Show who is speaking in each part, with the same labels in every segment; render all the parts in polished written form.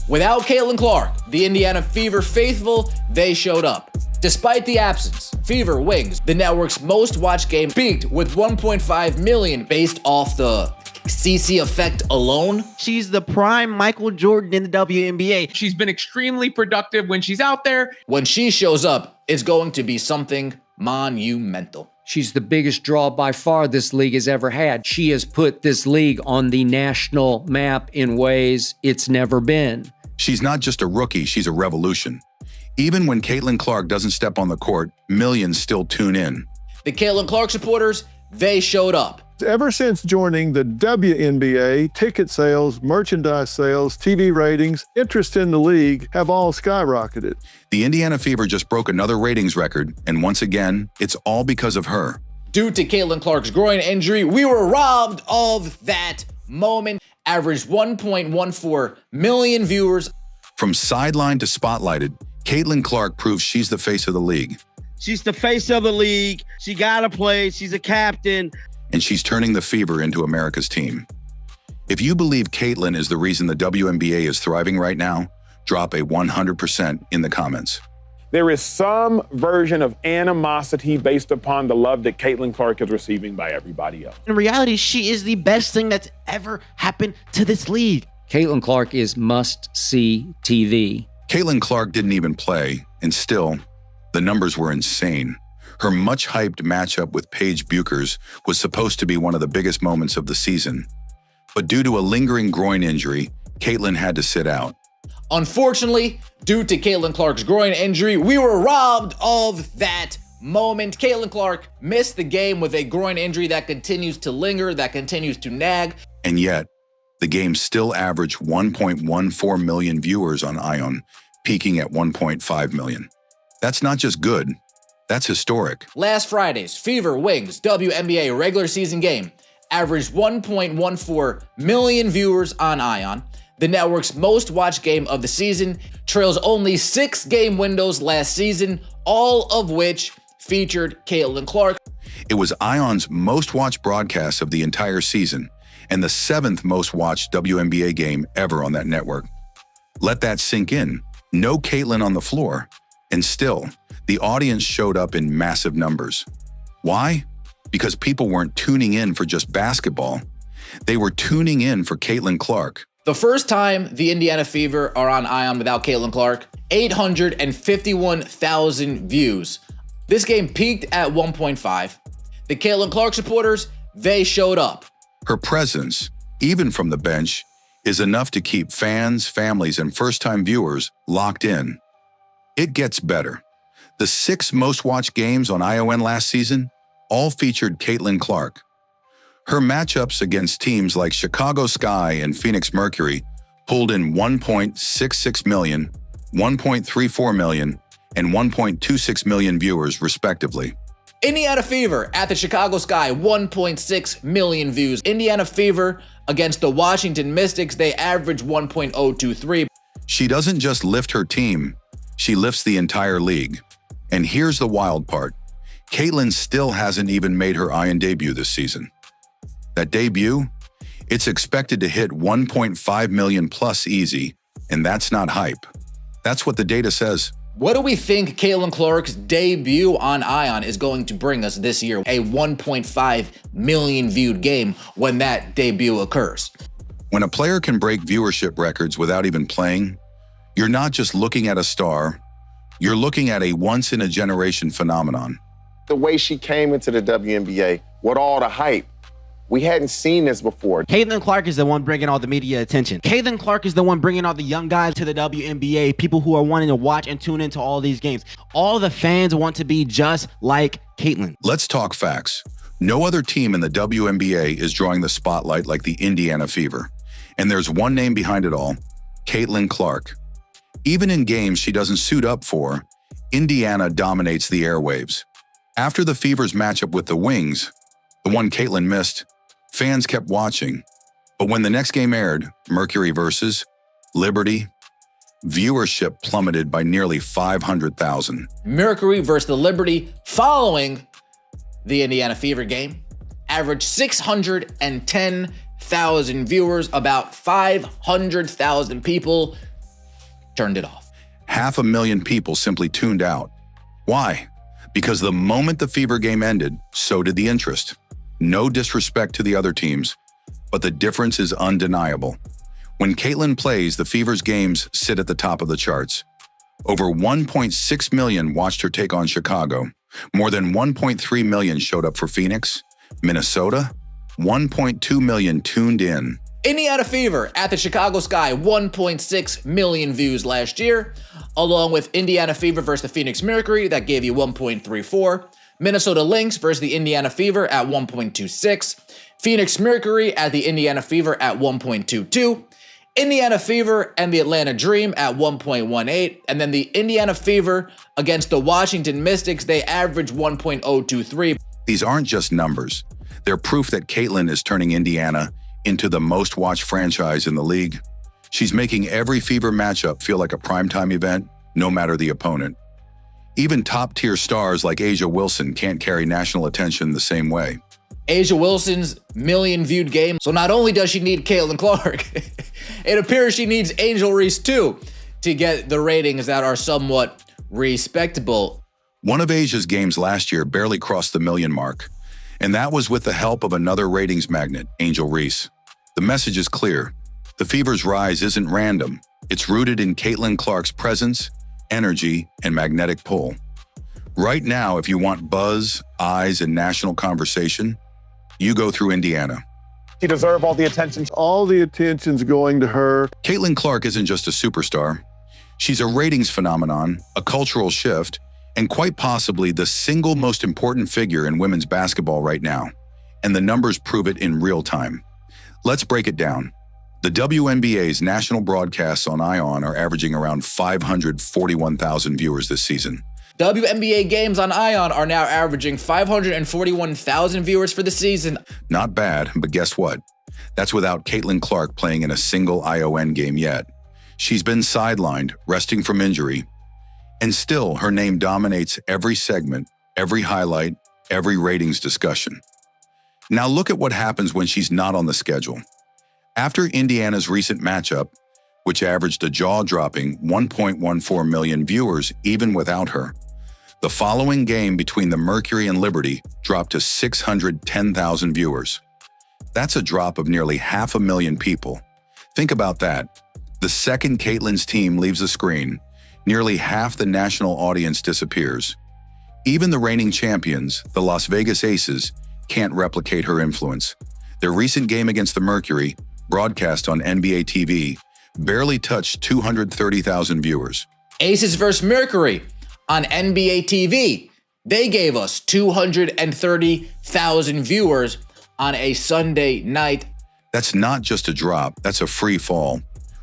Speaker 1: Without Caitlin Clark, the Indiana Fever faithful, they showed up. Despite the absence, Fever Wings, the network's most watched game, peaked with 1.5 million based off the CC effect alone.
Speaker 2: She's the prime Michael Jordan in the WNBA.
Speaker 3: She's been extremely productive when she's out there.
Speaker 1: When she shows up, it's going to be something monumental.
Speaker 4: She's the biggest draw by far this league has ever had. She has put this league on the national map in ways it's never been.
Speaker 5: She's not just a rookie, she's a revolution. Even when Caitlin Clark doesn't step on the court, millions still tune in.
Speaker 1: The Caitlin Clark supporters, they showed up.
Speaker 6: Ever since joining the WNBA, ticket sales, merchandise sales, TV ratings, interest in the league have all skyrocketed.
Speaker 5: The Indiana Fever just broke another ratings record, and once again, it's all because of her.
Speaker 1: Due to Caitlin Clark's groin injury, we were robbed of that moment. Averaged 1.14 million viewers.
Speaker 5: From sideline to spotlighted, Caitlin Clark proves she's the face of the league.
Speaker 2: She's the face of the league. She gotta play. She's a captain.
Speaker 5: And she's turning the Fever into America's team. If you believe Caitlin is the reason the WNBA is thriving right now, drop a 100% in the comments.
Speaker 7: There is some version of animosity based upon the love that Caitlin Clark is receiving by everybody else.
Speaker 2: In reality, she is the best thing that's ever happened to this league.
Speaker 4: Caitlin Clark is must-see TV.
Speaker 5: Caitlin Clark didn't even play, and still, the numbers were insane. Her much-hyped matchup with Paige Buchers was supposed to be one of the biggest moments of the season. But due to a lingering groin injury, Caitlin had to sit out.
Speaker 1: Unfortunately, due to Caitlin Clark's groin injury, we were robbed of that moment. Caitlin Clark missed the game with a groin injury that continues to linger, that continues to nag.
Speaker 5: And yet, the game still averaged 1.14 million viewers on ION, peaking at 1.5 million. That's not just good, that's historic.
Speaker 1: Last Friday's Fever Wings WNBA regular season game averaged 1.14 million viewers on ION. The network's most watched game of the season trails only 6 game windows last season, all of which featured Caitlin Clark.
Speaker 5: It was ION's most watched broadcast of the entire season and the 7th most watched WNBA game ever on that network. Let that sink in. No Caitlin on the floor, and still, the audience showed up in massive numbers. Why? Because people weren't tuning in for just basketball. They were tuning in for Caitlin Clark.
Speaker 1: The first time the Indiana Fever are on ION without Caitlin Clark, 851,000 views. This game peaked at 1.5. The Caitlin Clark supporters, they showed up.
Speaker 5: Her presence, even from the bench, is enough to keep fans, families, and first-time viewers locked in. It gets better. The 6 most watched games on ION last season all featured Caitlin Clark. Her matchups against teams like Chicago Sky and Phoenix Mercury pulled in 1.66 million, 1.34 million, and 1.26 million viewers, respectively.
Speaker 1: Indiana Fever at the Chicago Sky, 1.6 million views. Indiana Fever against the Washington Mystics, they averaged 1.023.
Speaker 5: She doesn't just lift her team, she lifts the entire league. And here's the wild part. Caitlin still hasn't even made her ION debut this season. That debut, it's expected to hit 1.5 million plus easy, and that's not hype. That's what the data says.
Speaker 1: What do we think Caitlin Clark's debut on ION is going to bring us this year? A 1.5 million viewed game when that debut occurs.
Speaker 5: When a player can break viewership records without even playing, you're not just looking at a star, you're looking at a once-in-a-generation phenomenon.
Speaker 8: The way she came into the WNBA, with all the hype, we hadn't seen this before.
Speaker 2: Caitlin Clark is the one bringing all the media attention. Caitlin Clark is the one bringing all the young guys to the WNBA, people who are wanting to watch and tune into all these games. All the fans want to be just like Caitlin.
Speaker 5: Let's talk facts. No other team in the WNBA is drawing the spotlight like the Indiana Fever. And there's one name behind it all, Caitlin Clark. Even in games she doesn't suit up for, Indiana dominates the airwaves. After the Fever's matchup with the Wings, the one Caitlin missed, fans kept watching. But when the next game aired, Mercury versus Liberty, viewership plummeted by nearly 500,000.
Speaker 1: Mercury versus the Liberty following the Indiana Fever game averaged 610,000 viewers, about 500,000 people turned it off.
Speaker 5: 500,000 people simply tuned out. Why? Because the moment the Fever game ended, so did the interest. No disrespect to the other teams, but the difference is undeniable. When Caitlin plays, the Fever's games sit at the top of the charts. Over 1.6 million watched her take on Chicago. More than 1.3 million showed up for Phoenix. Minnesota, 1.2 million tuned in.
Speaker 1: Indiana Fever at the Chicago Sky, 1.6 million views last year, along with Indiana Fever versus the Phoenix Mercury, that gave you 1.34. Minnesota Lynx versus the Indiana Fever at 1.26. Phoenix Mercury at the Indiana Fever at 1.22. Indiana Fever and the Atlanta Dream at 1.18. And then the Indiana Fever against the Washington Mystics, they averaged 1.023.
Speaker 5: These aren't just numbers. They're proof that Caitlin is turning Indiana into the most watched franchise in the league. She's making every Fever matchup feel like a primetime event, no matter the opponent. Even top-tier stars like A'ja Wilson can't carry national attention the same way.
Speaker 1: A'ja Wilson's million-viewed game. So not only does she need Caitlin Clark, it appears she needs Angel Reese too to get the ratings that are somewhat respectable.
Speaker 5: One of A'ja's games last year barely crossed the million mark, and that was with the help of another ratings magnet, Angel Reese. The message is clear. The Fever's rise isn't random. It's rooted in Caitlin Clark's presence, energy, and magnetic pull. Right now, if you want buzz, eyes, and national conversation, you go through Indiana.
Speaker 7: She deserves all the attention.
Speaker 6: All the attention's going to her.
Speaker 5: Caitlin Clark isn't just a superstar. She's a ratings phenomenon, a cultural shift, and quite possibly the single most important figure in women's basketball right now. And the numbers prove it in real time. Let's break it down. The WNBA's national broadcasts on ION are averaging around 541,000 viewers this season.
Speaker 1: WNBA games on ION are now averaging 541,000 viewers for the season.
Speaker 5: Not bad, but guess what? That's without Caitlin Clark playing in a single ION game yet. She's been sidelined, resting from injury, and still her name dominates every segment, every highlight, every ratings discussion. Now look at what happens when she's not on the schedule. After Indiana's recent matchup, which averaged a jaw-dropping 1.14 million viewers even without her, the following game between the Mercury and Liberty dropped to 610,000 viewers. That's a drop of nearly 500,000 people. Think about that. The second Caitlin's team leaves the screen, nearly half the national audience disappears. Even the reigning champions, the Las Vegas Aces, can't replicate her influence. Their recent game against the Mercury, broadcast on NBA TV, barely touched 230,000 viewers.
Speaker 1: Aces versus Mercury on NBA TV. They gave us 230,000 viewers on a Sunday night.
Speaker 5: That's not just a drop, that's a free fall.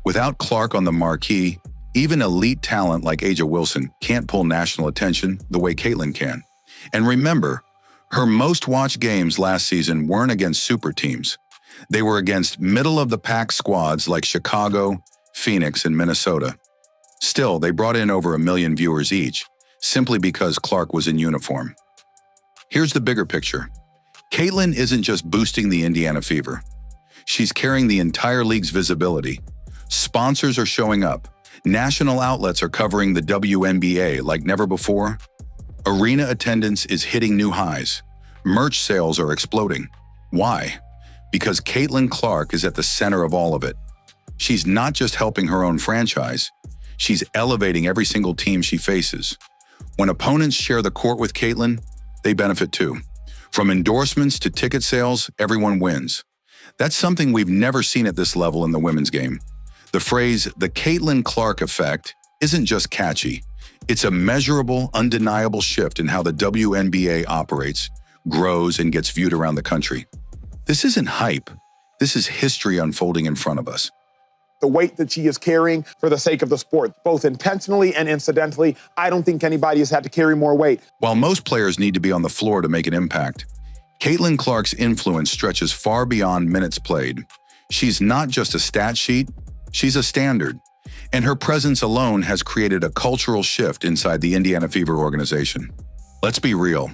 Speaker 5: Without Clark on the marquee, even elite talent like A'ja Wilson can't pull national attention the way Caitlin can. And remember, her most watched games last season weren't against super teams. They were against middle-of-the-pack squads like Chicago, Phoenix, and Minnesota. Still, they brought in over 1 million viewers each, simply because Clark was in uniform. Here's the bigger picture. Caitlin isn't just boosting the Indiana Fever. She's carrying the entire league's visibility. Sponsors are showing up. National outlets are covering the WNBA like never before. Arena attendance is hitting new highs. Merch sales are exploding. Why? Because Caitlin Clark is at the center of all of it. She's not just helping her own franchise, she's elevating every single team she faces. When opponents share the court with Caitlin, they benefit too. From endorsements to ticket sales, everyone wins. That's something we've never seen at this level in the women's game. The phrase, the Caitlin Clark effect, isn't just catchy. It's a measurable, undeniable shift in how the WNBA operates, grows, and gets viewed around the country. This isn't hype. This is history unfolding in front of us.
Speaker 7: The weight that she is carrying for the sake of the sport, both intentionally and incidentally, I don't think anybody has had to carry more weight.
Speaker 5: While most players need to be on the floor to make an impact, Caitlin Clark's influence stretches far beyond minutes played. She's not just a stat sheet, she's a standard. And her presence alone has created a cultural shift inside the Indiana Fever organization. Let's be real.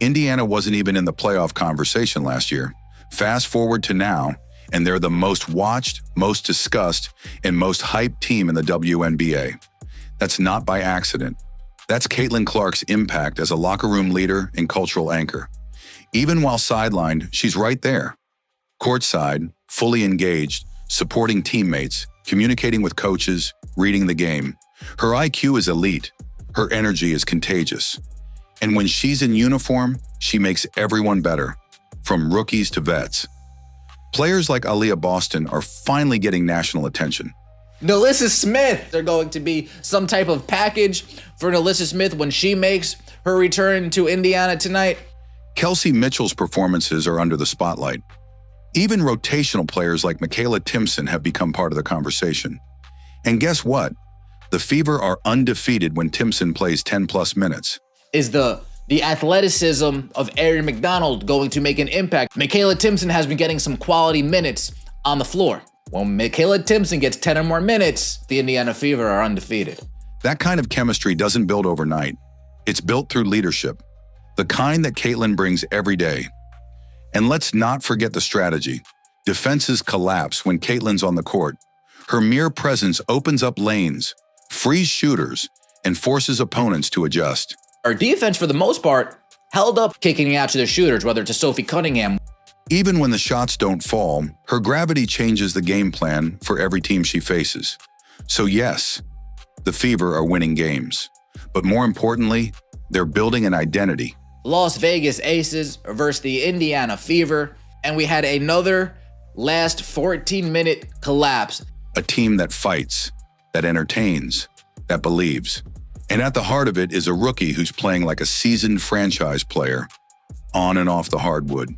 Speaker 5: Indiana wasn't even in the playoff conversation last year. Fast forward to now, and they're the most watched, most discussed, and most hyped team in the WNBA. That's not by accident. That's Caitlin Clark's impact as a locker room leader and cultural anchor. Even while sidelined, she's right there. Courtside, fully engaged, supporting teammates, communicating with coaches, reading the game. Her IQ is elite. Her energy is contagious. And when she's in uniform, she makes everyone better, from rookies to vets. Players like Aaliyah Boston are finally getting national attention.
Speaker 1: NaLyssa Smith. They're going to be some type of package for NaLyssa Smith when she makes her return to Indiana tonight.
Speaker 5: Kelsey Mitchell's performances are under the spotlight. Even rotational players like Michaela Timpson have become part of the conversation. And guess what? The Fever are undefeated when Timpson plays 10-plus minutes.
Speaker 1: Is the athleticism of Erin McDonald going to make an impact? Michaela Timpson has been getting some quality minutes on the floor. When Michaela Timpson gets 10 or more minutes, the Indiana Fever are undefeated.
Speaker 5: That kind of chemistry doesn't build overnight. It's built through leadership, the kind that Caitlin brings every day. And let's not forget the strategy. Defenses collapse when Caitlin's on the court. Her mere presence opens up lanes, frees shooters, and forces opponents to adjust.
Speaker 1: Our defense, for the most part, held up kicking out to their shooters, whether to Sophie Cunningham.
Speaker 5: Even when the shots don't fall, her gravity changes the game plan for every team she faces. So yes, the Fever are winning games. But more importantly, they're building an identity.
Speaker 1: Las Vegas Aces versus the Indiana Fever, and we had another last 14-minute collapse.
Speaker 5: A team that fights, that entertains, that believes. And at the heart of it is a rookie who's playing like a seasoned franchise player, on and off the hardwood.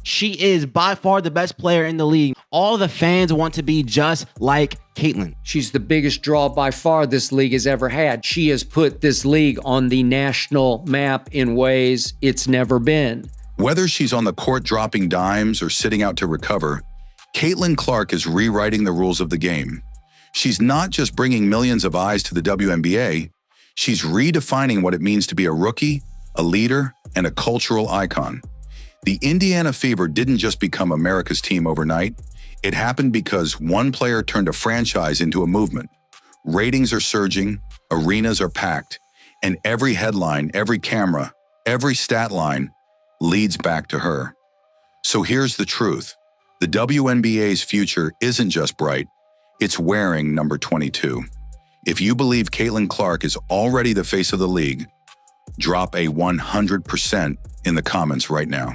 Speaker 2: She is by far the best player in the league. All the fans want to be just like Caitlin.
Speaker 4: She's the biggest draw by far this league has ever had. She has put this league on the national map in ways it's never been.
Speaker 5: Whether she's on the court dropping dimes or sitting out to recover, Caitlin Clark is rewriting the rules of the game. She's not just bringing millions of eyes to the WNBA, she's redefining what it means to be a rookie, a leader, and a cultural icon. The Indiana Fever didn't just become America's team overnight. It happened because one player turned a franchise into a movement. Ratings are surging, arenas are packed, and every headline, every camera, every stat line leads back to her. So here's the truth. The WNBA's future isn't just bright, it's wearing number 22. If you believe Caitlin Clark is already the face of the league, drop a 100% in the comments right now.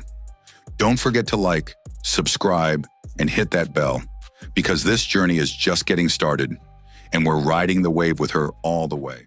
Speaker 5: Don't forget to like, subscribe, and hit that bell, because this journey is just getting started, and we're riding the wave with her all the way.